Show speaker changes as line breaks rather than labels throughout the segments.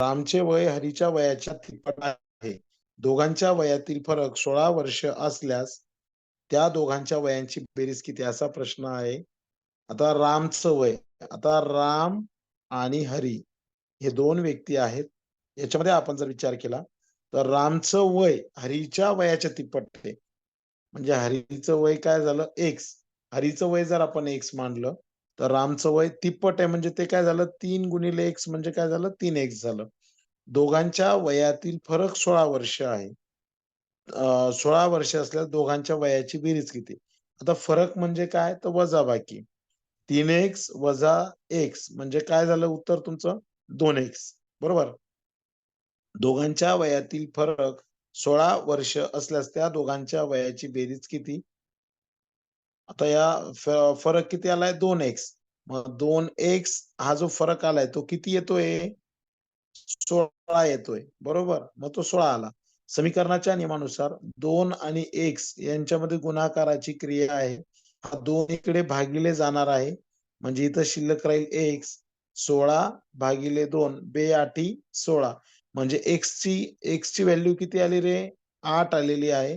रामचे वय हरीच्या वयाच्या तिप्पट आहे. दोघांच्या वयातील फरक 16 वर्ष असल्यास त्या दोघांच्या वयांची बेरीज किती? असा प्रश्न आहे. आता रामचं वय, आता राम आणि हरी हे 2 व्यक्ती आहेत. याच्यामध्ये आपण जर विचार केला, तर रामचं वय हरीच्या वयाच्या तिप्पट आहे. म्हणजे हरीचं वय काय झालं एक्स. हरीचं वय जर आपण एक्स मानलं, तर रामचं वय तिप्पट आहे. म्हणजे ते काय झालं 3 गुणिले एक्स म्हणजे काय झालं 3x झालं. दोघांच्या वयातील फरक 16 वर्ष आहे. 16 वर्ष असल्यास दोघांच्या वयाची बेरीज किती? आता फरक म्हणजे काय? तर वजाबाकी. 3x वजा x म्हणजे काय झालं उत्तर तुमचं 2x बरोबर. दोघांच्या वयातील फरक 16 वर्ष असल्यास त्या दोघांच्या वयाची बेरीज किती? आता या फरक किती आलाय 2x. मग 2x हा जो फरक आलाय तो किती येतोय? 16 येतोय. बरोबर? मग तो 16 आला. समीकरणाच्या नियमानुसार 2 आणि x यांच्यामध्ये गुणाकाराची क्रिया आहे. हा 2 इकडे भागिले जाणार आहे. म्हणजे इथं शिल्लक राहील x. 16 भागिले 2 बेआठी 16. म्हणजे x ची व्हॅल्यू किती आली रे? 8 आलेली आहे.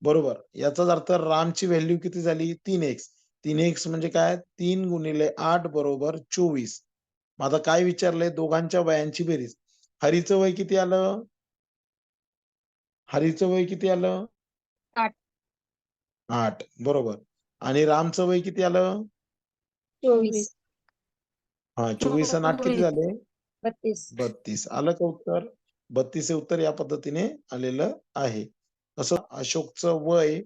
बरोबर. याचाच अर्थ रामची व्हॅल्यू किती झाली? 3x. 3x म्हणजे काय? 3 गुणिले 8 बरोबर 24. मग आता काय विचारलंय? दोघांच्या वयांची बेरीज. हरीचं वय किती आलं? हरीचं वय किती आलं?
8.
8 बरोबर. आणि रामचं वय किती आलं?
24.
हां, 24 आणि 8 किती झाले?
32.
32. आलं का उत्तर? 32 हे उत्तर या पद्धतीने आलेलं आहे. तसं अशोकचं वय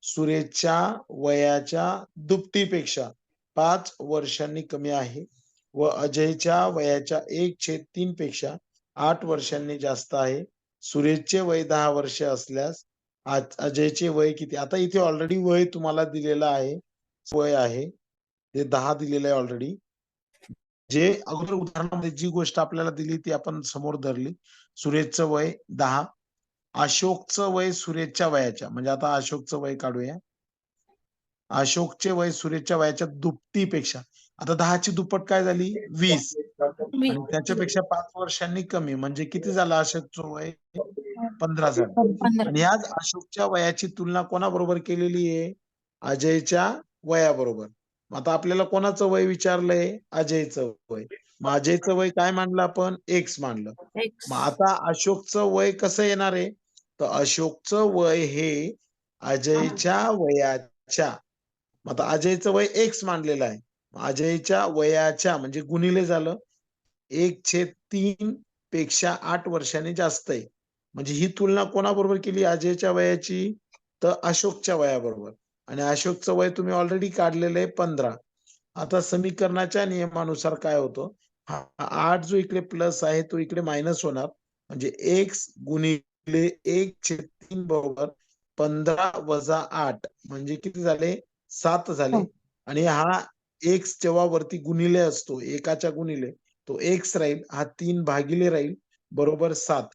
सुरेशच्या वयाच्या दुपटीपेक्षा 5 वर्षांनी कमी आहे व अजयच्या वयाच्या 1/3 पेक्षा 8 वर्षांनी जास्त आहे. सुरेशचे वय 10 वर्ष असल्यास अजयचे वय किती? आता इथे ऑलरेडी वय तुम्हाला दिलेलं आहे. वय आहे. ते 10 दिलेलं आहे ऑलरेडी. जे अगोदर उदाहरणामध्ये जी गोष्ट आपल्याला दिली ती आपण समोर धरली. सुरेशचं वय 10. अशोकचं वय सुरेशच्या वयाच्या म्हणजे आता अशोकचं वय काढूया. अशोकचे वय सुरेशच्या वयाच्या दुपटीपेक्षा. आता 10 ची दुप्पट काय झाली? 20 आणि त्याच्यापेक्षा 5 वर्षांनी कमी म्हणजे किती झालं अशोकचं वय? 15 झालं.
15.
आणि आज अशोकच्या वयाची तुलना कोणाबरोबर केलेली आहे? अजयच्या वयाबरोबर. मग आता आपल्याला कोणाचं वय विचारलंय? अजयचं वय. मग अजयचं वय काय मानलं आपण? एक्स मानलं.
X.
मग आता अशोकचं वय कसं येणार आहे? तर अशोकचं वय हे अजयच्या वयाच्या मग आता अजयचं वय एक्स मानलेलं आहे. अजयच्या वयाच्या म्हणजे गुणिले झालं 1/3 पेक्षा 8 वर्षांनी जास्त आहे. म्हणजे ही तुलना कोणाबरोबर केली अजयच्या वयाची? तर अशोकच्या वयाबरोबर. आणि अशोकचं वय तुम्ही ऑलरेडी काढलेलं आहे 15. आता समीकरणाच्या नियमानुसार काय होतं? हा 8 जो इकडे प्लस आहे तो इकडे मायनस होणार. म्हणजे x गुणिले 1/3 बरोबर 15 वजा 8 म्हणजे किती झाले? 7 झाले. आणि हा x जेव्हा वरती गुणिले असतो, एकाच्या गुणिले, तो x राहील, हा 3 भागिले राहील, बरोबर 7.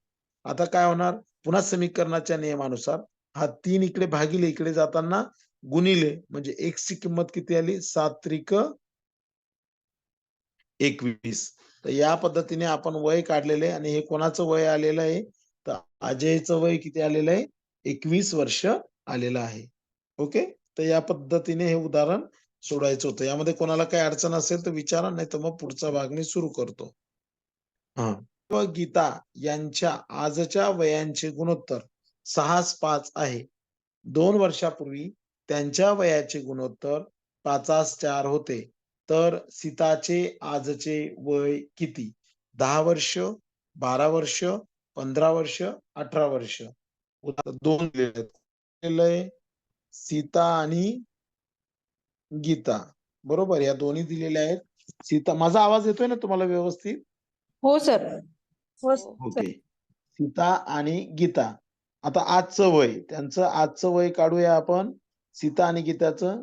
आता काय होणार? पुन्हा समीकरणाच्या नियमानुसार हा 3 इकडे भागिले, इकडे जाताना गुणिले, म्हणजे x ची किंमत किती आली? 7 त्रिक 21. तर या पद्धतीने आपण वय काढलेलं आहे आणि हे कोणाचं वय आलेलं आहे? तर अजयचं वय किती आलेलं आहे? 21 वर्ष आलेलं आहे. ओके. तर या पद्धतीने हे उदाहरण सोडवायचं होतं. यामध्ये कोणाला काही अडचण असेल तर विचारा, नाही तर मग पुढचा भाग मी सुरू करतो. हां. व गीता यांच्या आजच्या वयांचे गुणोत्तर 6:5 आहे. 2 वर्षापूर्वी त्यांच्या वयाचे गुणोत्तर 5:4 होते. तर सीताचे आजचे वय किती? 10 वर्ष, 12 वर्ष, 15 वर्ष, 18 वर्ष. उदाहरण 2 दिलेले आहेत. सीता आणि गीता. बरोबर या दोन्ही दिलेल्या आहेत. सीता माझा आवाज येतोय ना तुम्हाला व्यवस्थित?
हो सर. हो
ओके. सीता आणि गीता. आता आजचं वय, त्यांचं आजचं वय काढूया आपण. सीता आणि गीताचं.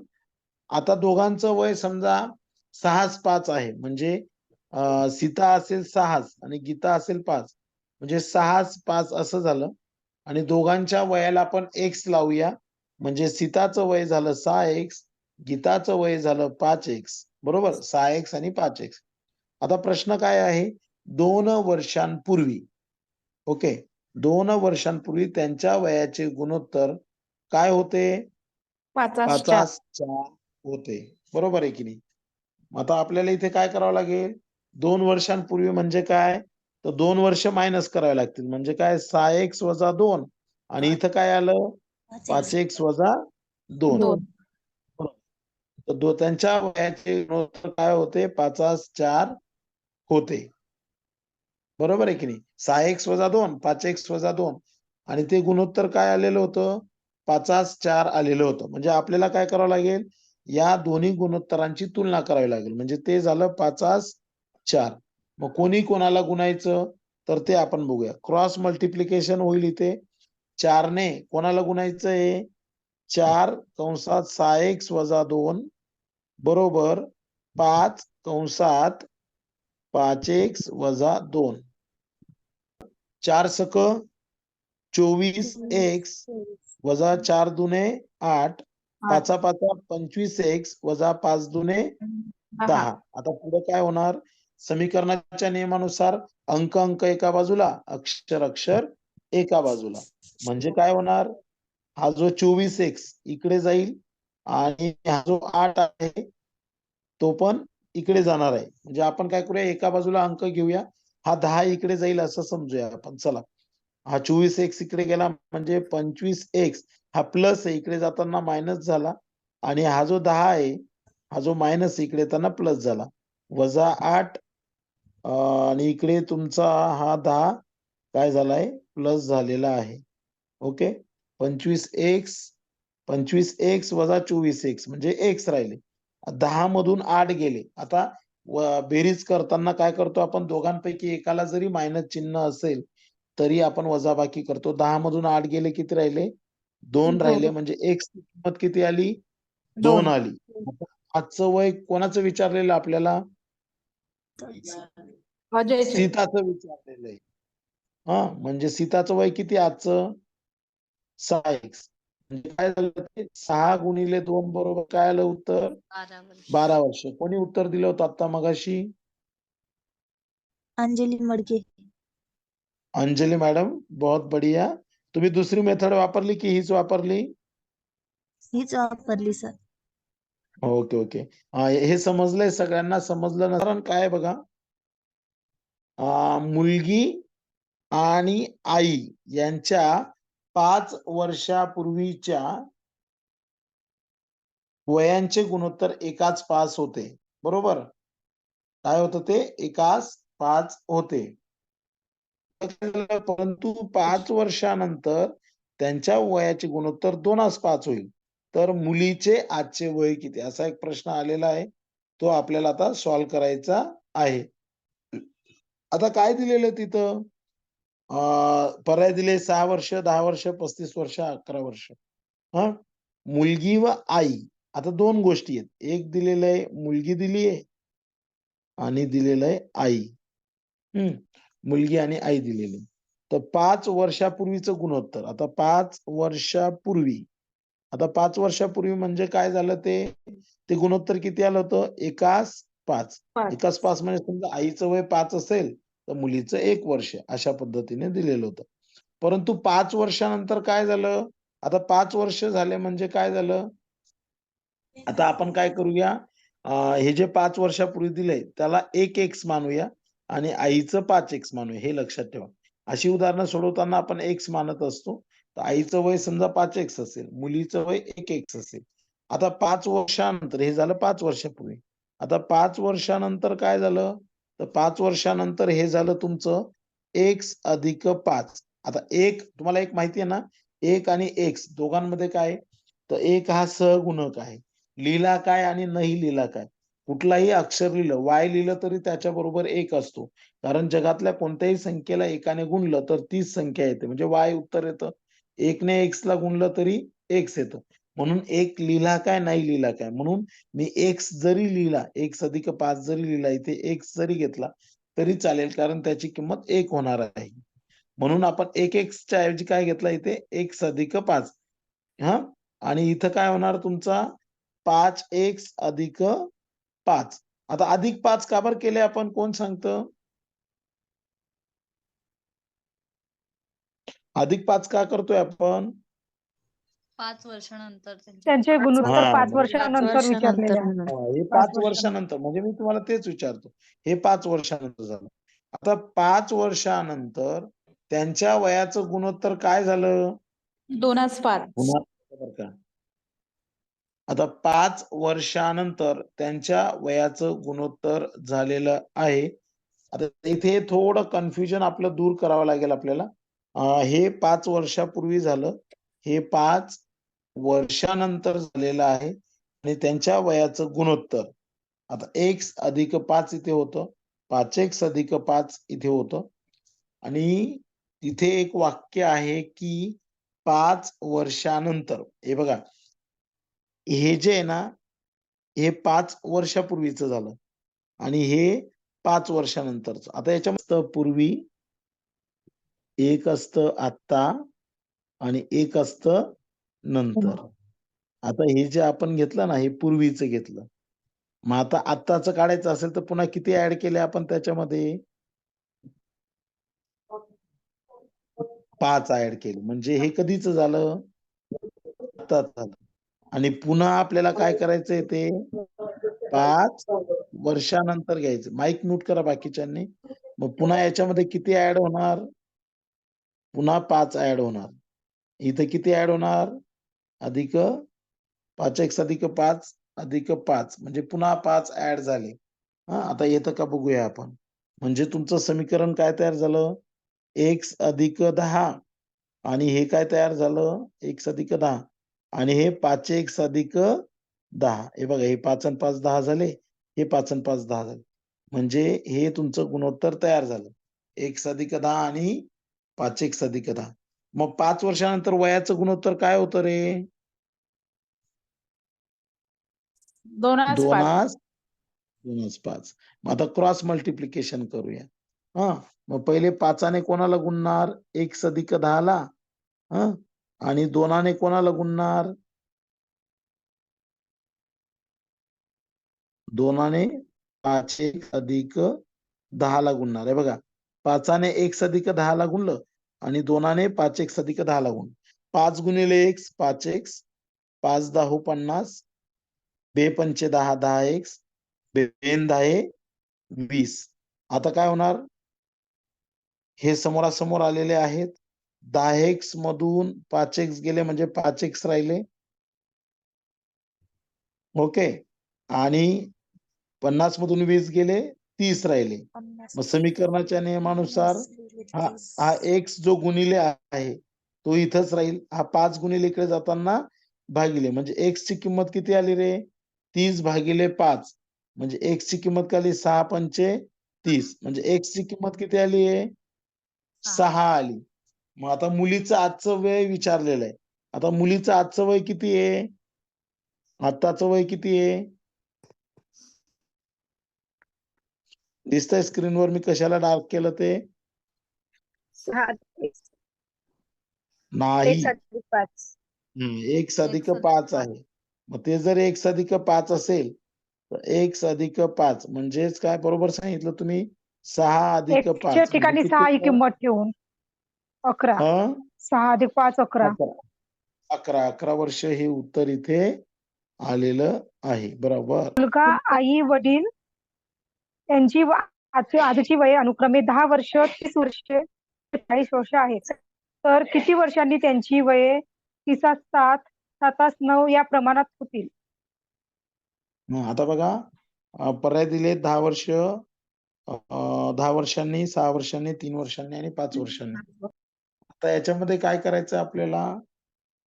आता दोघांचं वय समजा 6:5 आहे. म्हणजे सीता असेल 6 आणि गीता असेल 5. म्हणजे 6:5 असं झालं. आणि दोघांच्या वयाला आपण एक्स लावूया. म्हणजे सीताचं वय झालं 6x, गीताचं वय झालं 5x. बरोबर? 6x आणि 5x. आता प्रश्न काय आहे? 2 वर्षांपूर्वी, ओके, 2 वर्षांपूर्वी त्यांच्या वयाचे गुणोत्तर काय होते?
5:4.
5:4 होते. बरोबर आहे की नाही? आता आपल्याला इथे काय करावं लागेल? 2 वर्षांपूर्वी म्हणजे काय? तर 2 वर्ष मायनस करावे लागतील. म्हणजे काय? 6x - 2 आणि इथं काय आलं? 5x - 2.
2.
तर त्यांच्या वयाचे गुणोत्तर काय होते? 5:4 होते. बरोबर आहे की नाही? 6x - 2, 5x - 2 आणि ते गुणोत्तर काय आलेलं होतं? 5:4 आलेलं होतं. म्हणजे आपल्याला काय करावं लागेल? या दोन्ही गुणोत्तरांची तुलना करावी लागेल. म्हणजे ते झालं 5:4. मग कोणी कोणाला गुणायचं? तर ते आपण बघूया. क्रॉस मल्टिप्लिकेशन होईल इथे. 4 ने कोणाला गुणायचं आहे? 4 कंसात 6x - 2 बरोबर 5 कंसात 5x - 2. 4 सक 24x वजा 4 दुने 8, 5 पाचा 25x वजा 5 दुने 10. आता पुढे काय होणार? समीकरणाच्या नियमानुसार अंक अंक एका बाजूला, अक्षर अक्षर एका बाजूला. म्हणजे काय होणार? हा जो 24x इकडे जाईल आणि हा जो 8 आहे तो पण इकडे जाणार आहे. म्हणजे आपण काय करूया? एका बाजूला अंक घेऊया. हा 10 इकडे जाईल असं समजूया आपण. चला. हा 24x इकडे गेला म्हणजे 25x हा प्लस आहे, इकडे जाताना मायनस झाला आणि हा जो 10 आहे हा जो मायनस इकडे येताना प्लस झाला. वजा 8 आणि इकडे तुमचा हा 10 काय झालाय? प्लस झालेला आहे. ओके. 25x वजा 24x म्हणजे x राहिले. 10 मधून 8 गेले. आता बेरीज करताना काय करतो आपण? दोघांपैकी एकाला जरी मायनस चिन्ह असेल तरी आपण वजाबाकी करतो. 10 मधून 8 गेले, किती राहिले? 2 राहिले. म्हणजे x ची किंमत किती आली? 2 आली. आता आजचं वय कोणाचं विचारलेलं आपल्याला?
अजयचे.
सीताचं विचारलेलं आहे. म्हणजे सीताचं वय किती आजचं? 6x. म्हणजे काय झालं ते? 6 गुणिले 2 बरोबर काय आलं उत्तर? 12 वर्ष. कोणी उत्तर दिलं होतं आता मगाशी?
अंजली मडके.
अंजली मॅडम, बहुत बढ़िया. तुम्ही दुसरी मेथड वापरली की हीच वापरली?
हीच वापरली सर.
Okay okay. हे समजलंय सगळ्यांना? समजलं ना? कारण काय बघा, मुलगी आणि आई यांच्या 5 वर्षापूर्वीच्या वयांचे गुणोत्तर एकाच 5 होते. बरोबर? काय होतं ते? एकाच 5 होते. परंतु 5 वर्षानंतर त्यांच्या वयाचे गुणोत्तर 2:5 होईल. तर मुलीचे आजचे वय किती? असा एक प्रश्न आलेला आहे. तो आपल्याला आता सॉल्व्ह करायचा आहे. आता काय दिलेलं तिथं? पर्याय दिले 6 वर्ष, 10 वर्ष, 35 वर्ष, 11 वर्ष. हां. मुलगी व आई. आता 2 गोष्टी आहेत. एक दिलेलं आहे मुलगी दिली आहे आणि दिलेलं आहे आई. मुलगी आणि आई दिलेली. तर 5 वर्षापूर्वीचं गुणोत्तर. आता 5 वर्षापूर्वी. आता 5 वर्षापूर्वी म्हणजे काय झालं ते? ते गुणोत्तर किती आलं होतं? एकास 5.
5.
एकास 5 म्हणजे समजा आईचं वय 5 असेल, तर मुलीचं 1 वर्ष अशा पद्धतीने दिलेलं होतं. परंतु 5 वर्षानंतर काय झालं? आता 5 वर्ष झाले म्हणजे काय झालं? आता आपण काय करूया? हे जे 5 वर्षापूर्वी दिलंय त्याला 1x मानूया आणि आईचं 5x मानूया. हे लक्षात ठेवा. अशी उदाहरणं सोडवताना आपण x मानत असतो. तर आईचं वय समजा 5x असेल, मुलीचं वय 1x असेल. आता 5 वर्षानंतर हे झालं 5 वर्षापूर्वी. आता 5 वर्षानंतर काय झालं? तर 5 वर्षानंतर हे झालं तुमचं x अधिक 5. आता 1 तुम्हाला एक माहिती आहे ना, 1 आणि x दोघांमध्ये काय आहे? तर 1 हा सहगुणक आहे. लिहिला काय आणि नाही लिहिला काय? कुठलाही अक्षर लिहिलं, y लिहिलं तरी त्याच्याबरोबर 1 असतो. कारण जगातल्या कोणत्याही संख्येला 1 ने गुणलं तर तीच संख्या येते. म्हणजे y उत्तर येतं. 1 ने x ला गुणलं तरी x येतं. म्हणून 1 लिहिला काय, नाही लिहिला काय? म्हणून मी x जरी लिहिला, x अधिक 5 जरी लिहिला, इथे x जरी घेतला तरी चालेल, कारण त्याची किंमत 1 होणार आहे. म्हणून आपण 1x च्या ऐवजी काय घेतला इथे? x अधिक 5. हां? आणि इथं काय होणार तुमचा? 5x अधिक 5. आता अधिक 5 का बरं केले आपण? कोण सांगतं? अधिक 5 का करतोय आपण?
5 वर्षानंतर
त्यांचे गुणोत्तर
हा,
5
म्हणजे
वर्षानंतर विचारलेले आहे.
म्हणून.
हे
5
5 वर्षानंतर, म्हणजे मी तुम्हाला तेच विचारतो, हे 5 वर्षानंतर झालं. आता 5 वर्षानंतर त्यांच्या वयाचं गुणोत्तर काय झालं?
2:5.
पुन्हा बरं का, आता 5 वर्षानंतर त्यांच्या वयाचं गुणोत्तर झालेलं आहे. आता इथे थोडं कन्फ्युजन आपलं दूर करावं लागेल आपल्याला. हे 5 वर्षापूर्वी झालं, हे 5 वर्षानंतर झालेलं आहे आणि त्यांच्या वयाचं गुणोत्तर. आता x अधिक 5 इथे होतं, 5x अधिक 5 इथे होतं आणि तिथे एक वाक्य आहे की 5 वर्षानंतर. हे बघा, हे जे आहे ना, हे 5 वर्षापूर्वीचं झालं आणि हे 5 वर्षानंतरचं. आता याच्यामध्ये पूर्वी, एक असतं आत्ता आणि एक असतं नंतर. आता हे जे आपण घेतलं ना, हे पूर्वीचं घेतलं. मग आता आत्ताचं काढायचं असेल तर पुन्हा किती ऍड केले आपण त्याच्यामध्ये? 5 ऍड केले. म्हणजे हे कधीच झालं? आत्ताच झालं. आणि पुन्हा आपल्याला काय करायचंय ते 5 वर्षानंतर घ्यायचं. माईक म्यूट करा बाकीच्यांनी. मग पुन्हा याच्यामध्ये किती ऍड होणार? पुन्हा 5 ऍड होणार. इथं किती ऍड होणार? अधिक 5x अधिक 5 अधिक 5 म्हणजे पुन्हा 5 ऍड झाले. आता येतं का बघूया आपण. म्हणजे तुमचं समीकरण काय तयार झालं? x अधिक 10 आणि हे काय तयार झालं? x अधिक 10 आणि हे 5x अधिक 10. हे बघा, हे 5 आणि 5 10 झाले, हे 5 आणि 5 10 झाले. म्हणजे हे तुमचं गुणोत्तर तयार झालं. x अधिक 10 आणि 5x अधिक 10. मग 5 वर्षानंतर वयाचं गुणोत्तर काय होतं रे?
2:5.
2:5. मग आता क्रॉस मल्टिप्लिकेशन करूया. मग पहिले 5ने कोणाला गुणणार? x अधिक 10 ला. आणि 2ने कोणाला गुणणार? 2ने 5x अधिक 10 ला गुणणार. आहे बघा, 5ने x अधिक 10 ला गुणलं आणि 2ने 5x अधिक 10 ला गुणलं. 5 गुणिले x 5x, 5 10 50, बे पंचे 10 10x, बेन 10 20. आता काय होणार? हे समोरासमोर आलेले आहेत. 10x मधून 5x गेले म्हणजे 5x राहिले. ओके. आणि 50 मधून 20 गेले, 30 राहिले. मग समीकरणाच्या नियमानुसार हा x जो गुणिले आहे तो इथंच राहील. हा 5 गुणिले इकडे जाताना भागिले, म्हणजे x ची किंमत किती आली रे? 30 भागिले 5. म्हणजे x ची किंमत काय आली? 6 पंचे 30. म्हणजे x ची किंमत किती आली आहे? 6 आली. मग आता मुलीचं आजचं वय विचारलेलं आहे. आता मुलीचं आजचं वय किती आहे? आत्ताचं वय किती आहे? दिसतंय स्क्रीनवर मी कशाला डार्क केलं ते? नाही. 1 अधिक 5 आहे. मग ते जर 1 अधिक 5 असेल तर 1 अधिक 5 म्हणजेच काय? बरोबर सांगितलं तुम्ही, 6 अधिक 5
च्या ठिकाणी 6 ही किंमत ठेवून 11. 6 अधिक 5 11.
11 वर्ष हे उत्तर इथे आलेलं आहे. बरोबर.
मुलगा, आई, वडील यांची आजची वय अनुक्रमे 10 वर्ष, 30 वर्ष, 40 वर्ष आहेत. तर किती वर्षांनी त्यांची वये 30 7 7 9 या प्रमाणात होतील?
आता बघा, पर्याय दिले 10 वर्ष, 10 वर्षांनी, 6 वर्षांनी, 3 वर्षांनी आणि 5 वर्षांनी. आता याच्यामध्ये काय करायचं आपल्याला?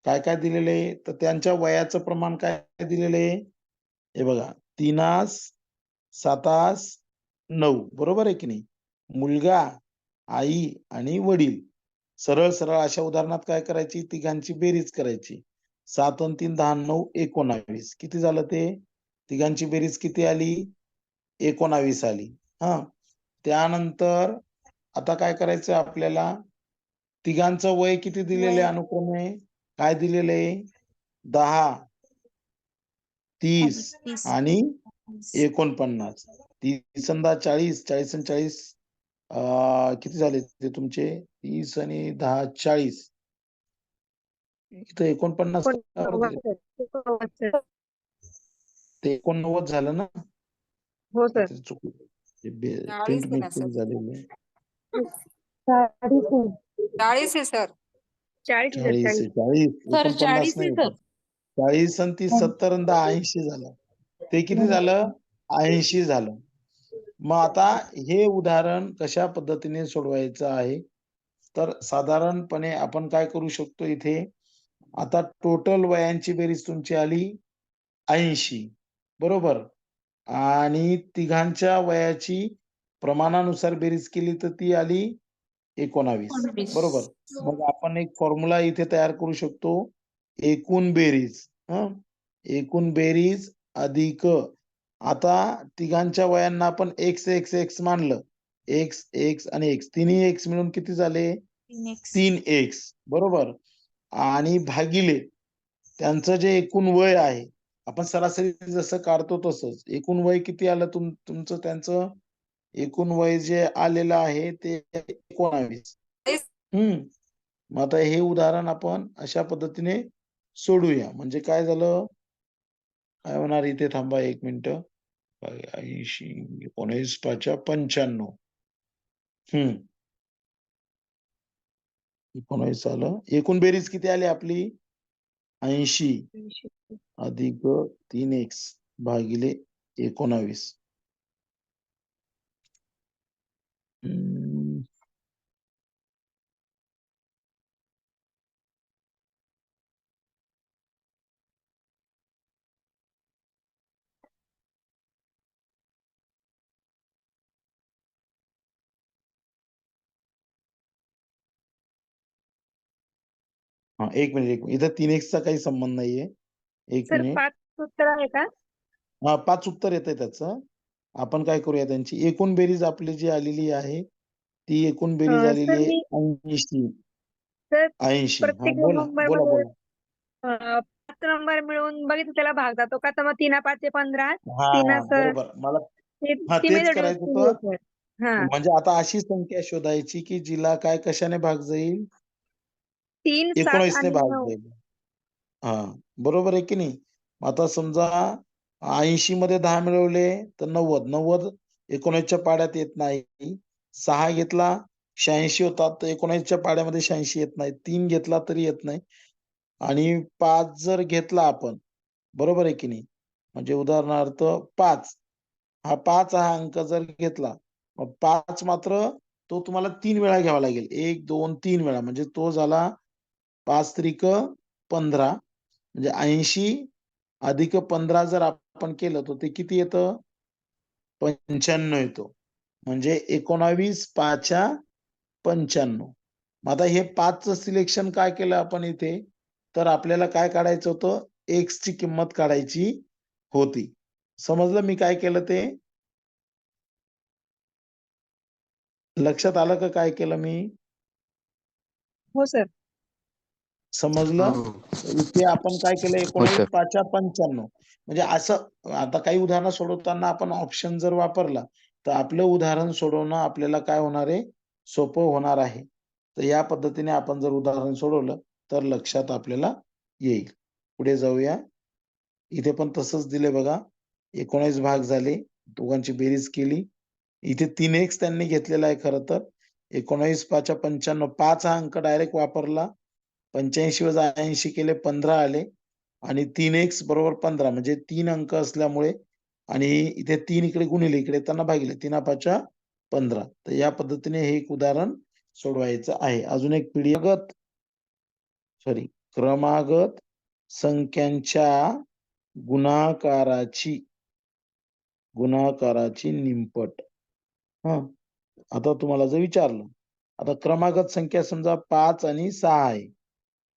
काय काय दिलेलं आहे? तर त्यांच्या वयाचं प्रमाण काय दिलेलं आहे? हे बघा, 3 7 9. बरोबर आहे की नाही? मुलगा, आई आणि वडील. सरळ सरळ अशा उदाहरणात काय करायची? तिघांची बेरीज करायची. 7 आणि 3 10 9 19. किती झालं ते? तिघांची बेरीज किती आली? 19 आली. त्यानंतर आता काय करायचं आपल्याला? तिघांचं वय किती दिलेलं आहे अनुक्रमे? काय दिलेलं आहे? 10, 30 आणि 49. 30 40, 40 आणि 40 किती झाले ते तुमचे 30 आणि 10 40 इथं 49 का बरं दिले? ते 89 झालं ना?
हो सर.
काहीतरी चुकलं. प्रिंट मिस्टेक झालेली आहे.
40 आहे सर.
40
40
सर
49
40
नाही
आहे सर.
40 आणि 30 70 आणि 10 80 झालं. ते किती झालं? 80 झालं. मग आता हे उदाहरण कशा पद्धतीने सोडवायचं आहे, तर साधारणपणे आपण काय करू शकतो इथे, आता टोटल वयांची बेरीज तुमची आली 80 बरोबर, आणि तिघांच्या वयाची प्रमाणानुसार बेरीज केली तर ती आली 19 बरोबर. मग आपण एक फॉर्म्युला इथे तयार करू शकतो, एकूण बेरीज एकूण बेरीज अधिक, आता तिघांच्या वयांना आपण एक्स एक्स एक्स मानलं, एक्स एक्स आणि एक्स तिन्ही एक्स मिळून किती झाले? 3x बरोबर, आणि भागिले त्यांचं जे एकूण वय आहे, आपण सरासरी जसं काढतो तसंच एकूण वय किती आलं तुमचं त्यांचं एकूण वय जे आलेलं आहे ते 19. मग आता हे उदाहरण आपण अशा पद्धतीने सोडूया. म्हणजे काय झालं, काय होणार इथे, थांबा 1 मिनिट. 80 19 5 95 19 आलं. एकूण बेरीज किती आली आपली? 80 अधिक 3x भागिले 19. हा एक मिनिट इथं 3x चा काही संबंध नाहीये. एक
सर
मिनिट.
5 उत्तर आहे का?
हा 5 उत्तर येतंय त्याचं. आपण काय करूया, त्यांची एकूण बेरीज आपली जी आलेली आहे ती एकूण बेरीज आलेली
सर
आहे
मी
80.
सर
80. हा
प्रत्येक
बोला
नंबर
बोला
मध्ये
बोला.
5 नंबर मिळून बघितलं त्याला भाग जातो का? तर मग 3 5 15
हा
3
बरोबर. मला
ती
तेच
मेथड यूज
करायचं
केली आहे
होतं.
सर. हा
म्हणजे आता अशी संख्या शोधायची की जिला काय कशाने भाग जाईल?
3 7
19 ने
आणि
भाग
9.
जाईल. हा बरोबर आहे की नाही. आता समजा 80 मध्ये 10 मिळवले तर 90 19च्या पाड्यात येत नाही. 6 घेतला 86 होतात, तर 19च्या पाड्यामध्ये 86 येत नाही. 3 घेतला तरी येत नाही, आणि 5 जर घेतला आपण, बरोबर आहे की नाही, म्हणजे उदाहरणार्थ 5 हा अंक जर घेतला, मग 5 मात्र तो तुम्हाला 3 वेळा घ्यावा लागेल. 1 2 3 वेळा, म्हणजे तो झाला 5 त्रिक 15, म्हणजे 80 अधिक 15 जर आपण केलं तर ते किती येतं? 95 येतो. म्हणजे 19 5 95. आता हे 5चं सिलेक्शन काय केलं आपण इथे, तर आपल्याला काय काढायचं होतं, एक्स ची किंमत काढायची होती. समजलं मी काय केलं ते? लक्षात आलं का काय केलं मी?
हो सर.
समजलं? इथे आपण काय केलं, 19 5 95. म्हणजे असं आता काही उदाहरणं सोडवताना आपण ऑप्शन जर वापरला तर आपलं उदाहरण सोडवणं आपल्याला काय होणार आहे, सोपं होणार आहे. तर या पद्धतीने आपण जर उदाहरण सोडवलं तर लक्षात आपल्याला येईल. पुढे जाऊया. इथे पण तसंच दिले बघा. 19 भाग झाले, दोघांची बेरीज केली. इथे 3x त्यांनी घेतलेला आहे खरं तर. 19 5 95, 5 हा अंक डायरेक्ट वापरला. 85 वजा 80 केले 15 आले, आणि 3x बरोबर 15, म्हणजे 3 अंक असल्यामुळे, आणि इथे 3 इकडे गुणिले, इकडे त्यांना भागिले, 3 5 15. तर या पद्धतीने हे एक उदाहरण सोडवायचं आहे. अजून एक क्रमागत संख्यांच्या गुणाकाराची निमपट. आता तुम्हाला जर विचारलं, आता क्रमागत संख्या समजा 5 आणि 6 आहे.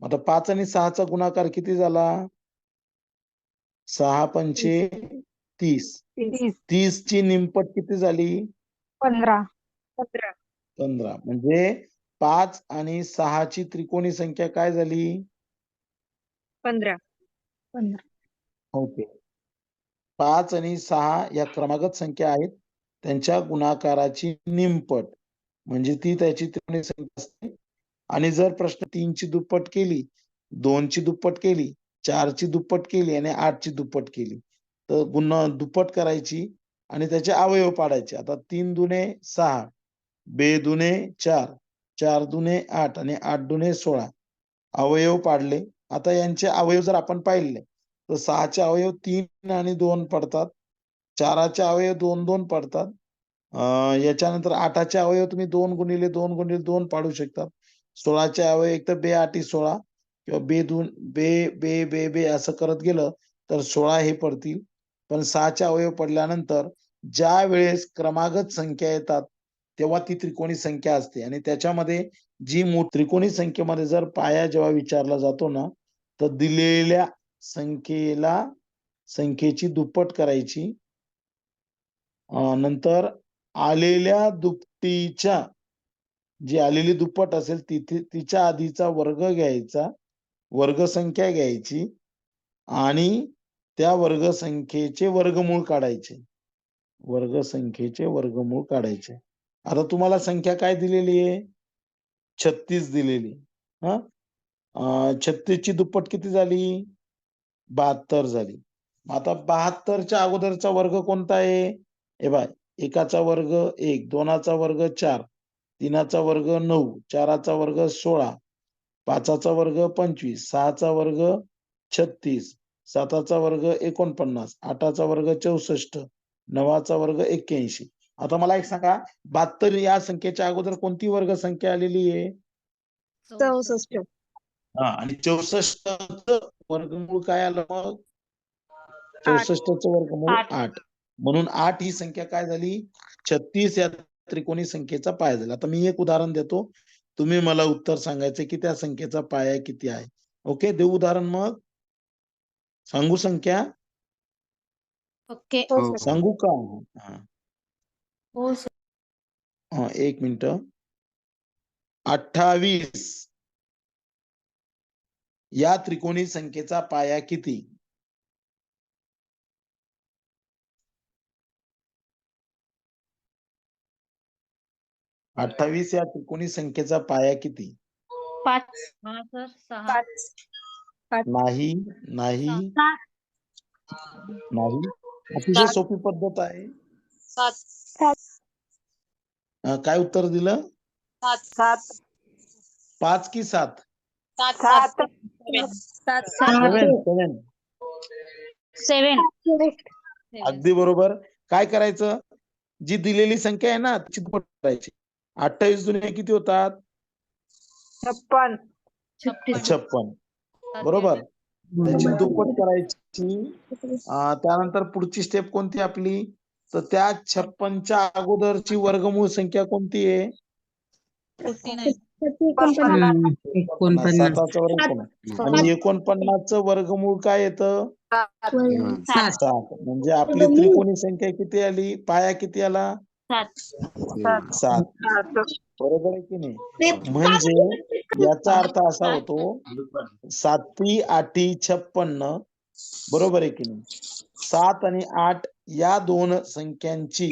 आता 5 आणि 6चा गुणाकार किती झाला? 6 पंचे 30. 30 ची निमपट किती झाली?
15.
15. म्हणजे 5 आणि 6 ची त्रिकोणी संख्या काय झाली?
15.
ओके. 5 आणि 6 या क्रमागत संख्या आहेत, त्यांच्या गुणाकाराची निमपट. म्हणजे ती त्याची त्रिकोणी संख्या असते. आणि जर प्रश्न 3 ची दुप्पट केली, 2 ची दुप्पट केली, 4 ची दुप्पट केली आणि 8 ची दुप्पट केली, तर पुन्हा दुप्पट करायची आणि त्याचे अवयव पाडायचे. आता 3 दुने 6, बे दुने 4, 4 दुने 8 आणि 8 दुने 16 अवयव पाडले. आता यांचे अवयव जर आपण पाहिले तर 6 चे अवयव 3 आणि 2 पडतात. 4 चे अवयव 2-2 पडतात. याच्यानंतर 8 चे अवयव तुम्ही 2 गुणिले 2 गुणिले 2 पाडू शकतात. 16 चे अवयव एक तर बे-8 16 किंवा बे असं करत गेलं तर 16 हे पडतील. पण 6 चे अवयव पडल्यानंतर ज्या वेळेस क्रमागत संख्या येतात तेव्हा ती त्रिकोणी संख्या असते आणि त्याच्यामध्ये जी त्रिकोणी संख्येमध्ये जर पाया जेव्हा विचारला जातो ना, तर दिलेल्या संख्येची दुप्पट करायची. नंतर आलेल्या दुपटीच्या जी आलेली दुप्पट असेल तिच्या आधीचा वर्ग घ्यायचा, वर्गसंख्या घ्यायची आणि त्या वर्गसंख्येचे वर्गमूळ काढायचे. वर्गसंख्येचे वर्गमूळ काढायचे. आता तुम्हाला संख्या काय दिलेली आहे? 36 दिलेली. हा 36 ची दुप्पट किती झाली? 72 झाली. आता 72च्या अगोदरचा वर्ग कोणता आहे? हे बघ, एकाचा वर्ग 1, दोनाचा वर्ग 4, तीनाचा वर्ग 9, चाराचा वर्ग 16, पाचाचा वर्ग 25, सहाचा वर्ग 36, साताचा वर्ग 49, आठाचा वर्ग 64, नवाचा वर्ग 81. आता मला एक सांगा, 72 या संख्येच्या अगोदर कोणती वर्ग संख्या आलेली आहे?
64.
हा आणि 64च वर्गमूळ काय आलं मग? 64च वर्गमूळ 8. म्हणून 8 ही संख्या काय झाली? 36 या त्रिकोणी संख्येचा पाया झाला. आता मी एक उदाहरण देतो. तुम्ही मला उत्तर सांगायचं की त्या संख्येचा पाया किती आहे. ओके, देऊ उदाहरण मग? सांगू संख्या?
ओके.
हो सर.
सांगू का? हा.
हो सर.
एक मिनिट. 28 या त्रिकोणी संख्येचा पाया किती? अठ्ठावीस या त्रिकोणी संख्येचा पाया किती?
5. हा सर 6.
5.
नाही नाही नाही, अतिशय सोपी पद्धत आहे.
7.
काय उत्तर दिलं?
7.
5 की 7?
7.
7.
7.
अगदी बरोबर. काय करायचं? जी दिलेली संख्या आहे ना तिची दुप्पट करायची. 28 दुने किती होतात?
56.
56. बरोबर. त्याची दुप्पट करायची. त्यानंतर पुढची स्टेप कोणती आपली? तर त्या 56च्या अगोदरची वर्गमूळ संख्या कोणती आहे?
49.
49. 7चा वर्ग 49. आणि 49चं वर्गमूळ काय येतं? 7. म्हणजे आपली त्रिकोणी संख्या किती आली? पाया किती आला? 7. बरोबर आहे की नाही? म्हणजे याचा अर्थ असा होतो 7 8 56. बरोबर आहे की नाही? 7 आणि 8 या दोन संख्यांची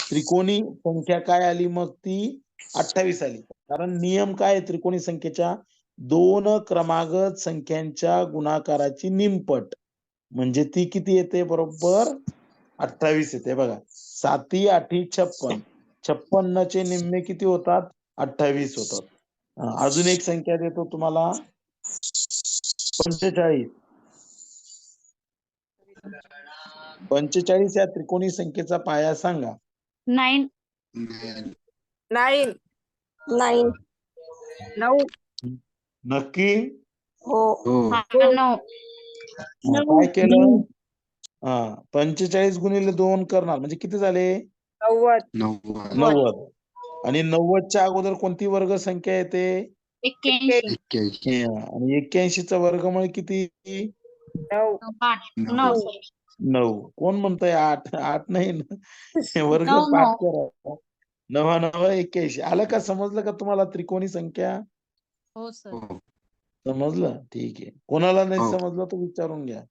त्रिकोणी संख्या काय आली? मग ती 28 आली. कारण नियम काय आहे त्रिकोणी संख्येच्या? 2 क्रमागत संख्यांच्या गुणाकाराची निमपट. म्हणजे ती किती येते? बरोबर 28 येते. बघा, 7 8 56. 56 चे निम्मे किती होतात? 28 होतात. अजून एक संख्या देतो तुम्हाला, 45. 45 या त्रिकोणी संख्येचा पाया सांगा.
9.
9.
9.
नक्की?
हो.
9.
काय केलं? 45 गुणिले 2 करणार म्हणजे किती झाले?
90.
90. आणि 90च्या अगोदर कोणती वर्ग संख्या येते?
81.
आणि 81चा वर्गमूळ किती?
9.
9.
9. कोण म्हणतंय 8? 8 नाही ना. वर्ग
9.
पाठ करा. 9 9 81. आलं का? समजलं का तुम्हाला त्रिकोणी संख्या?
हो सर.
समजलं? ठीक आहे. कोणाला नाही समजलं तर विचारून घ्या.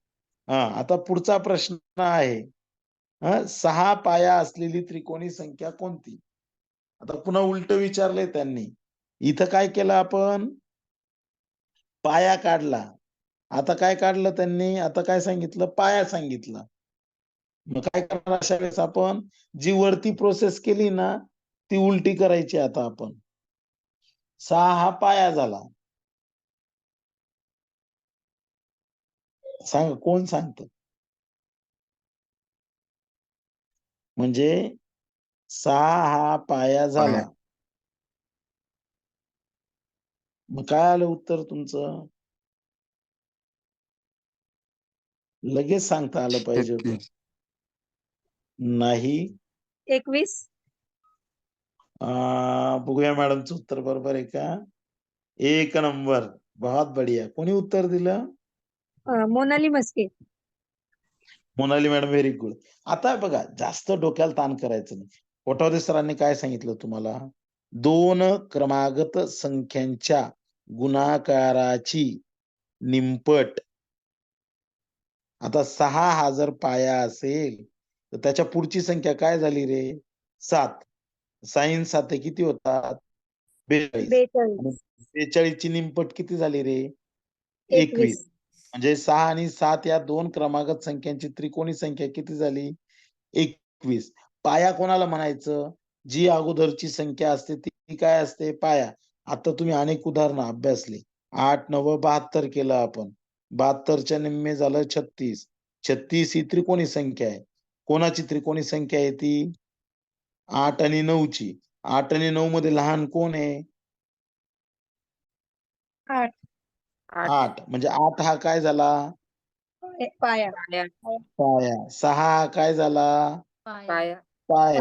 आता पुढचा प्रश्न आहे. 6 पाया असलेली त्रिकोणी संख्या कोणती? आता पुन्हा उलट विचारलंय त्यांनी. इथं काय केलं आपण? पाया काढला. आता काय काढलं त्यांनी? आता काय सांगितलं? पाया सांगितला. मग काय करणार अशा वेळेस आपण? जी वरती प्रोसेस केली ना, ती उलटी करायची आता आपण. 6 हा पाया झाला. सांगा कोण सांगतं? म्हणजे 6 हा पाया झाला. मग काय आलं उत्तर तुमचं? लगेच सांगता आलं पाहिजे होतं. नाही.
21.
बघूया मॅडमचं उत्तर बरोबर आहे का? 1 नंबर. बहुत बढ़िया. कोणी उत्तर दिलं?
Monali Maske.
Monali madam, very good. आता बघा, जास्त डोक्याला ताण करायचं नाही. कोठावदे सरांनी काय सांगितलं तुम्हाला? 2 क्रमागत संख्यांच्या गुणाकाराची निमपट. आता 6 हा जर पाया असेल तर त्याच्या पुढची संख्या काय झाली रे? 7. 6 7 किती होतात? 42.
42.
42 ची निमपट किती झाली रे? 21.
21.
म्हणजे 6 आणि 7 या 2 क्रमागत संख्यांची त्रिकोणी संख्या किती झाली? 21. पाया कोणाला म्हणायचं? जी अगोदरची संख्या असते ती काय असते? पाया. आता तुम्ही अनेक उदाहरणं अभ्यासली. 8 9 72 केलं आपण. 72च्या निम्मे झालं 36. 36 ही त्रिकोणी संख्या आहे. कोणाची त्रिकोणी संख्या आहे ती? 8 आणि 9 ची. 8 आणि 9 मध्ये लहान कोण आहे?
8.
8. म्हणजे 8 हा काय झाला?
पाया.
पाया. 6 हा काय झाला?
पाया.
पाया.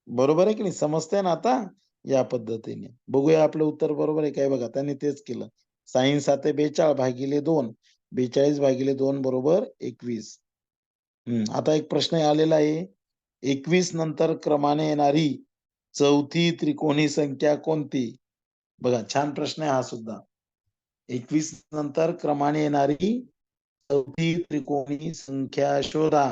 बरोबर आहे की नाही? समजतंय ना आता? या पद्धतीने बघूया आपलं उत्तर बरोबर आहे काय? बघा, त्यांनी तेच केलं. 6 7 42 भागिले 2. 42 भागिले 2 बरोबर 21. आता एक प्रश्न आलेला आहे. 21 नंतर क्रमाने येणारी चौथी त्रिकोणी संख्या कोणती? बघा, छान प्रश्न आहे हा सुद्धा. 21 नंतर क्रमाने येणारी चौथी त्रिकोणी संख्या शोधा.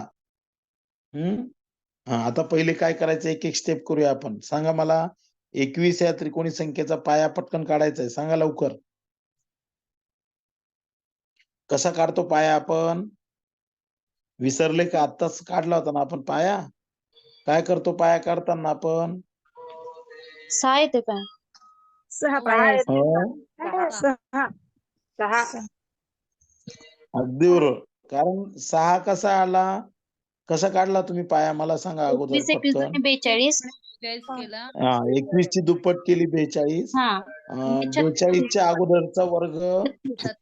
आता पहिले काय करायचं? एक एक स्टेप करूया आपण. सांगा मला, 21 या त्रिकोणी संख्येचा पाया पटकन काढायचा आहे. सांगा लवकर. कसा काढतो पाया आपण? विसरले का? आत्ताच काढला होता ना आपण पाया? काय करतो पाया काढताना आपण?
6 येते का?
6 पाया.
हो,
6.
6.
अगदी बरोबर. कारण 6 कसा आला? कसा काढला तुम्ही पाया? मला सांगा अगोदर
21 21
पटकन.
आणि 42.
21 ची दुप्पट केली 42.
हा.
42 च्या अगोदरचा वर्ग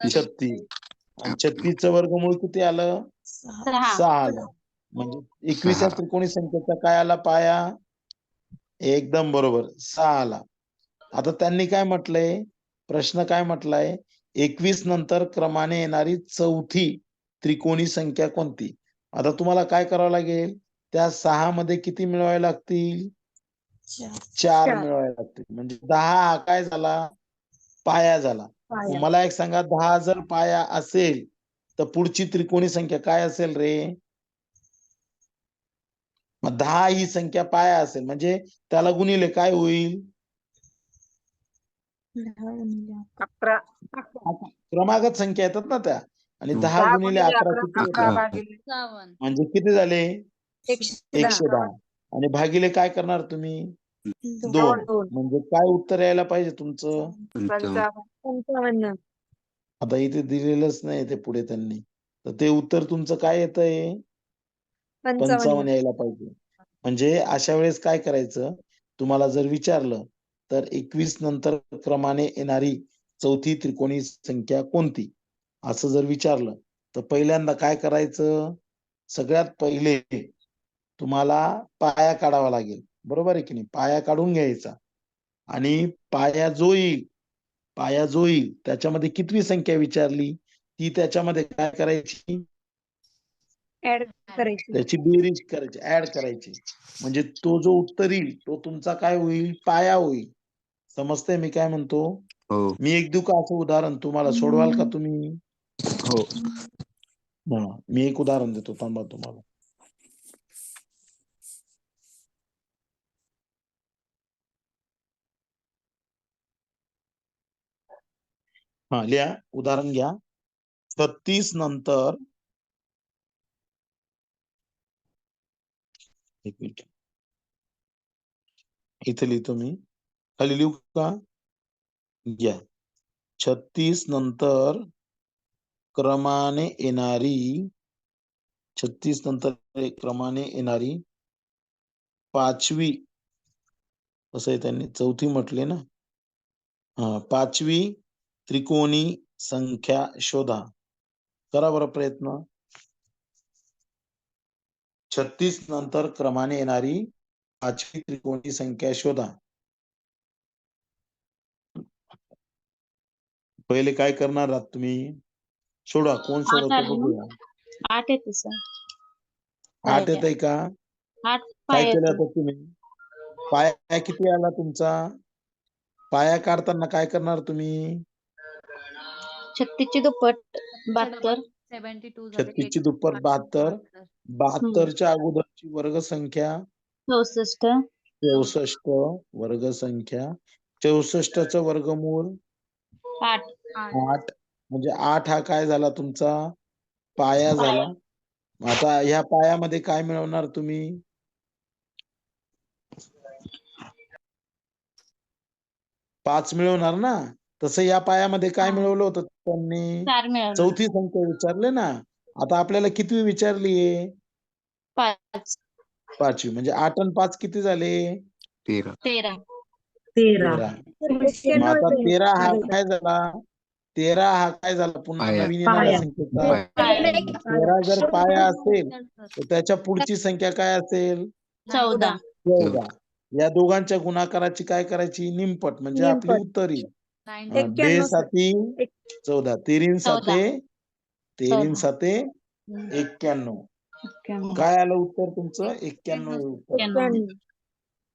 36. आणि 36 चं वर्गमूळ किती आलं? 6 आलं. म्हणजे 21 या त्रिकोणी संख्येचा काय आला पाया? एकदम बरोबर, 6 आला. आता त्यांनी काय म्हटलंय? प्रश्न काय म्हटलाय? 21 नंतर क्रमाने येणारी चौथी त्रिकोणी संख्या कोणती? आता तुम्हाला काय करावं लागेल? त्या 6 मध्ये किती मिळवावे लागतील? 4 मिळवावे लागतील. म्हणजे 10 हा काय झाला? पाया झाला. मग मला एक सांगा, 10 जर पाया असेल तर पुढची त्रिकोणी संख्या काय असेल रे? मग 10 ही संख्या पाया असेल म्हणजे त्याला गुणिले काय होईल?
11.
क्रमागत संख्या येतात ना त्या. आणि 10
10
गुणिले 11 किती
11
होतात?
भागिले
म्हणजे किती झाले?
110.
110. आणि भागिले काय करणार तुम्ही? 2. म्हणजे काय उत्तर यायला पाहिजे तुमचं?
55.
आता इथे दिलेलंच नाही ते पुढे त्यांनी. तर ते उत्तर तुमचं काय येतंय? 55 यायला पाहिजे. म्हणजे अशा वेळेस काय करायचं? तुम्हाला जर विचारलं तर 21 नंतर क्रमाने येणारी चौथी त्रिकोणी संख्या कोणती? असं जर विचारलं तर पहिल्यांदा काय करायचं? सगळ्यात पहिले तुम्हाला पाया काढावा लागेल. बरोबर आहे की नाही? पाया काढून घ्यायचा. आणि पाया जो येईल त्याच्यामध्ये कितवी संख्या विचारली ती त्याच्यामध्ये काय करायची?
ऍड करायची.
त्याची बेरीज करायची, ऍड करायची. म्हणजे तो जो उत्तर येईल तो तुमचा काय होईल? पाया होईल. समजतंय मी काय म्हणतो? मी एक देऊ का असं उदाहरण? तुम्हाला सोडवाल का तुम्ही?
हो.
मी एक उदाहरण देतो, थांबा तुम्हाला. हा लिहा, उदाहरण घ्या. 36 नंतर, एक मिनिट इथे लिहितो मी, खाली लिहू का? घ्या. 36 नंतर क्रमाने येणारी, 36 नंतर क्रमाने येणारी पाचवी, असं आहे त्यांनी चौथी म्हटले ना, हा, पाचवी त्रिकोणी संख्या शोधा. करा बरं प्रयत्न. 36 नंतर क्रमाने येणारी पाचवी त्रिकोणी संख्या शोधा. पहिले काय करणार आहात तुम्ही? सोडा, कोण
8
सोडवतो
आले ना?
बघूया.
8 येते सर.
8 येत आहे का?
8
काय
पाय
केलं
येते.
आता तुम्ही? पाया किती आला तुमचा? पाया काढताना काय करणार तुम्ही?
36 ची दुप्पट 72.
36 ची दुप्पट 72. 72च्या अगोदरची वर्गसंख्या
64.
64. वर्गसंख्या 64चं वर्गमूळ
8.
8. म्हणजे 8 हा काय झाला तुमचा? पाया झाला. आता ह्या पायामध्ये काय मिळवणार तुम्ही? 5 मिळवणार ना. तसं या पायामध्ये काय मिळवलं होतं त्यांनी?
4 मिळालं.
चौथी संख्या विचारले ना. आता आपल्याला कितवी विचारलीये?
5.
पाचवी. म्हणजे 8 आणि 5 किती झाले?
13.
13. मग आता 13 हा काय झाला? 13 हा काय झाला? पुन्हा नवीन येणाऱ्या संख्येचा 13 जर पाया असेल तर त्याच्या पुढची संख्या काय असेल?
14.
14. या दोघांच्या गुणाकाराची काय करायची? निमपट. म्हणजे आपली उत्तर येईल. बे
91 सर.
साती 14. 13 साते 13
14.
साते 91. काय आलं उत्तर तुमचं? 91 हे उत्तर.
91.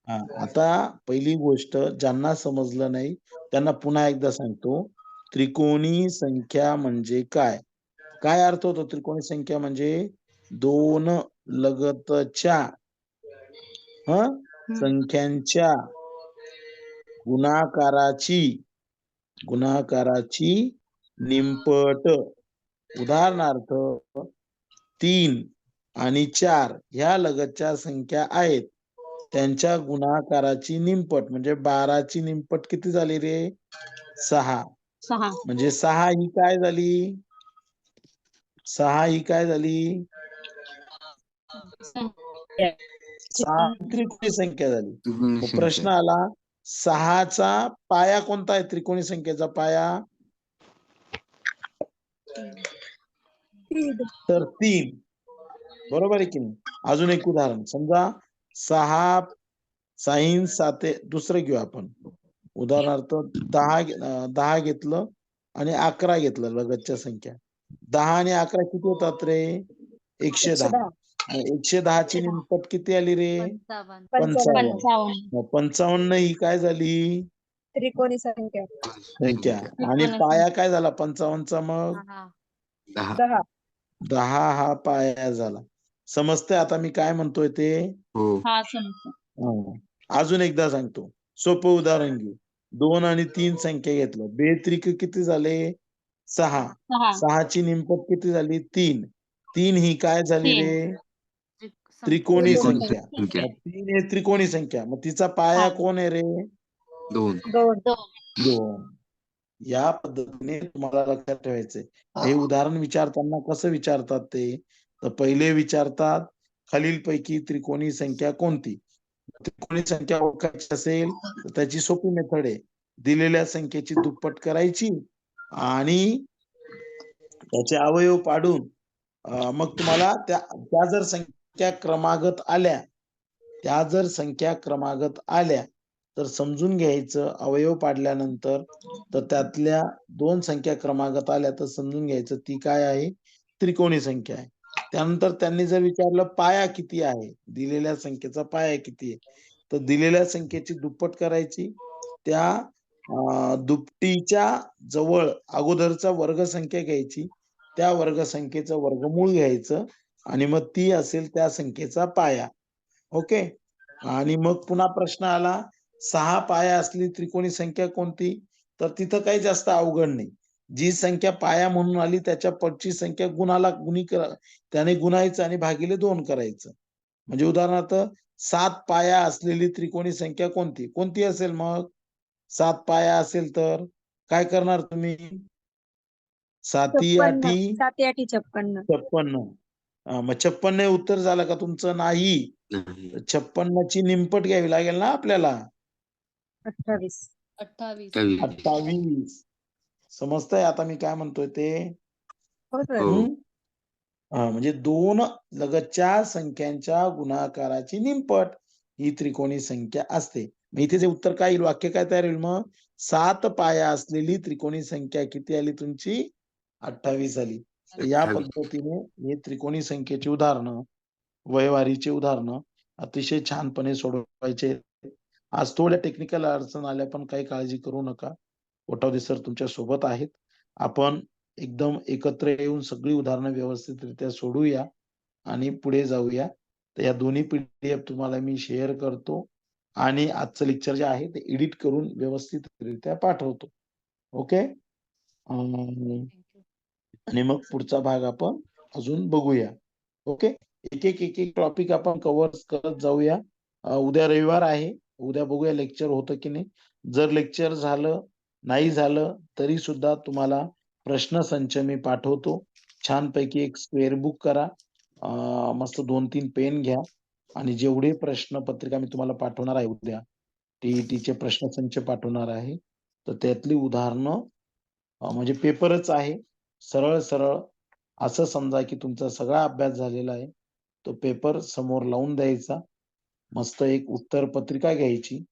हा, आता पहिली गोष्ट ज्यांना समजलं नाही त्यांना पुन्हा एकदा सांगतो. त्रिकोणी संख्या म्हणजे काय? काय अर्थ होतो त्रिकोणी संख्या म्हणजे? दोन लगतच्या संख्यांच्या गुणाकाराची निमपट. उदाहरणार्थ 3 आणि 4 ह्या लगतच्या संख्या आहेत, त्यांच्या गुणाकाराची निमपट. म्हणजे 12ची निमपट किती झाली रे? 6.
6.
म्हणजे 6 ही काय झाली? 6 ही काय झाली? 6 त्रिकोणी संख्या झाली. मग प्रश्न आला, 6चा पाया कोणता आहे? त्रिकोणी संख्येचा पाया तर 3. बरोबर आहे की नाही? अजून एक उदाहरण समजा 6 साईन साते, दुसरं घेऊ आपण. उदाहरणार्थ 10 घेतलं आणि 11 घेतलं लगतच्या संख्या. 10 आणि 11 किती होतात रे? 110. 110 ची निमपट किती आली रे? 55. 55 ही काय झाली?
त्रिकोणी संख्या
संख्या. आणि पाया काय झाला 55चा? मग
10.
10 हा पाया झाला. समजतंय आता मी काय म्हणतोय ते?
हा समजतं.
अजून एकदा सांगतो, सोपं उदाहरण घेऊ. 2 आणि 3 संख्या घेतलं. बेत्रिक किती झाले? 6. 6 ची निमपट किती झाली? 3. 3 ही काय झाली रे? त्रिकोणी संख्या. 3 हे त्रिकोणी संख्या. मग तिचा पाया कोण आहे रे?
2.
2. या पद्धतीने तुम्हाला लक्षात ठेवायचंय. हे उदाहरण विचारताना कसं विचारतात ते? तर पहिले विचारतात खालीलपैकी त्रिकोणी संख्या कोणती? त्रिकोणी संख्या ओळखायची असेल तर त्याची सोपी मेथड आहे. दिलेल्या संख्येची दुप्पट करायची आणि त्याचे अवयव पाडून मग तुम्हाला त्या जर संख्या क्रमागत आल्या तर समजून घ्यायचं अवयव पाडल्यानंतर, तर त्यातल्या 2 संख्या क्रमागत आल्या तर समजून घ्यायचं ती काय आहे? त्रिकोणी संख्या आहे. त्यानंतर त्यांनी जर विचारलं पाया किती आहे? दिलेल्या संख्येचा पाया किती आहे? तर दिलेल्या संख्येची दुप्पट करायची. त्या दुपटीच्या जवळ अगोदरचा वर्गसंख्या घ्यायची. त्या वर्गसंख्येचं वर्गमूळ घ्यायचं आणि मग ती असेल त्या संख्येचा पाया. ओके. आणि मग पुन्हा प्रश्न आला 6 पाया असली त्रिकोणी संख्या कोणती? तर तिथं काही जास्त अवघड नाही. जी संख्या पाया म्हणून आली त्याच्या पटची संख्या त्याने गुणायचं आणि भागिले 2 करायचं. म्हणजे उदाहरणार्थ 7 पाया असलेली त्रिकोणी संख्या कोणती? कोणती असेल मग? 7 पाया असेल तर काय करणार तुम्ही? 7 आठी
7 8 56.
56. मग 56 उत्तर झालं का तुमचं? नाही.
नाही.
56 ची निमपट घ्यावी लागेल ना आपल्याला.
28.
28.
28. समजतंय आता मी काय म्हणतोय ते?
हो सर.
हो.
म्हणजे 2 लगतच्या संख्यांच्या गुणाकाराची निमपट ही त्रिकोणी संख्या असते. मग इथे जे उत्तर काय येईल? वाक्य काय तयार होईल मग? 7 पाया असलेली त्रिकोणी संख्या किती आली तुमची? 28 आली. तर या
28.
पद्धतीने हे त्रिकोणी संख्येची उदाहरणं, वयवारीची उदाहरणं अतिशय छानपणे सोडवायचे. आज थोड्या टेक्निकल अडचण आल्या पण काही काळजी करू नका. कोठावदे सर तुमच्या सोबत आहेत. आपण एकदम एकत्र येऊन सगळी उदाहरणं व्यवस्थितरित्या सोडवूया आणि पुढे जाऊया. तर या दोन्ही पीडीएफ तुम्हाला मी शेअर करतो आणि आजचं लेक्चर जे आहे ते एडिट करून व्यवस्थितरित्या पाठवतो. ओके. आणि मग पुढचा भाग आपण अजून बघूया. ओके. एक टॉपिक आपण कव्हर करत जाऊया. उद्या रविवार आहे. उद्या बघूया लेक्चर होतं की नाही. जर लेक्चर नाही झालं तरी सुद्धा तुम्हाला प्रश्नसंच मी पाठवतो. छानपैकी एक स्क्वेअर बुक करा. मस्त 2-3 पेन घ्या आणि जेवढे प्रश्नपत्रिका मी तुम्हाला पाठवणार आहे उद्या, टीईटीचे प्रश्नसंच पाठवणार आहे. तर त्यातली उदाहरणं म्हणजे पेपरच आहे. सरळ असं समजा की तुमचा सगळा अभ्यास झालेला आहे. तो पेपर समोर लावून द्यायचा. मस्त एक उत्तर पत्रिका घ्यायची.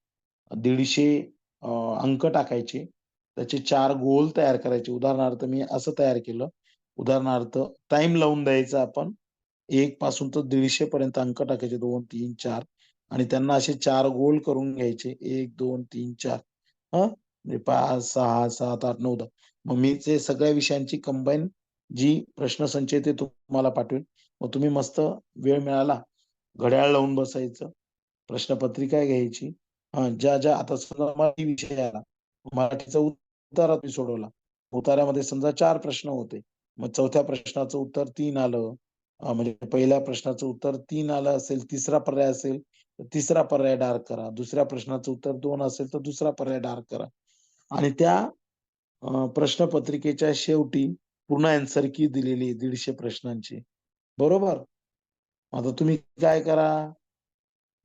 150 अंक टाकायचे. त्याचे 4 गोल तयार करायचे. उदाहरणार्थ मी असं तयार केलं. उदाहरणार्थ टाइम लावून द्यायचा आपण. 1 पासून तर 150 पर्यंत अंक टाकायचे 2, 3, 4 आणि त्यांना असे 4 गोल करून घ्यायचे. 1, 2, 3, 4 म्हणजे 5, 6, 7, 8, 9, 10. मग मी ते सगळ्या विषयांची कंबाईन जी प्रश्नसंच आहे ते तुम्हाला पाठवेल. मग तुम्ही मस्त वेळ मिळाला, घड्याळ लावून बसायचं. प्रश्नपत्रिका घ्यायची. ज्या आता समजा मराठी विषय आला. मराठीचा उतारा तुम्ही सोडवला. उतार्यामध्ये समजा 4 प्रश्न होते. मग चौथ्या प्रश्नाचं उत्तर 3 आलं. म्हणजे पहिल्या प्रश्नाचं उत्तर 3 आलं असेल, तिसरा पर्याय असेल, तर तिसरा पर्याय डार्क करा. दुसऱ्या प्रश्नाचं उत्तर 2 असेल, तर दुसरा पर्याय डार्क करा. आणि त्या प्रश्नपत्रिकेच्या शेवटी पूर्ण ॲन्सर की दिलेली आहे 150 प्रश्नांची. बरोबर? आता तुम्ही काय करा,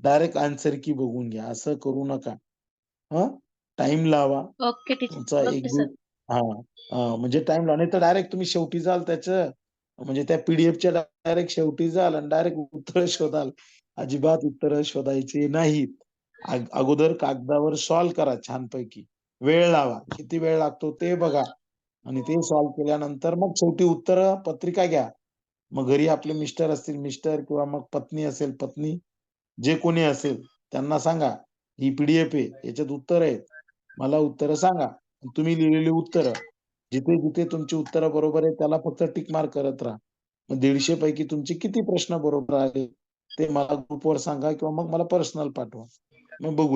डायरेक्ट आन्सर की बघून घ्या. असं करू नका. टाइम लावा.
Okay teacher.
तुमचा एक
ओके सर.
म्हणजे टाइम लावा. नाही तर डायरेक्ट तुम्ही शेवटी जाल त्याचं म्हणजे त्या पीडीएफच्या डायरेक्ट शेवटी जाल आणि डायरेक्ट उत्तर शोधाल. अजिबात उत्तरं शोधायची नाहीत. अगोदर कागदावर सॉल्व्ह करा छानपैकी. वेळ लावा. किती वेळ लागतो ते बघा आणि ते सॉल्व्ह केल्यानंतर मग शेवटी उत्तर पत्रिका घ्या. मग घरी आपले मिस्टर असतील मिस्टर किंवा मग पत्नी असेल पत्नी, जे कोणी असेल त्यांना सांगा, ही पीडीएफ आहे, याच्यात उत्तर आहेत. मला उत्तरं सांगा. तुम्ही लिहिलेली उत्तरं, जिथे तुमची उत्तरं बरोबर आहे त्याला फक्त टिक मार्क करत राहा. मग 150 पैकी तुमचे किती प्रश्न बरोबर आले ते मला ग्रुपवर सांगा किंवा मग मला पर्सनल पाठवा. मग बघू.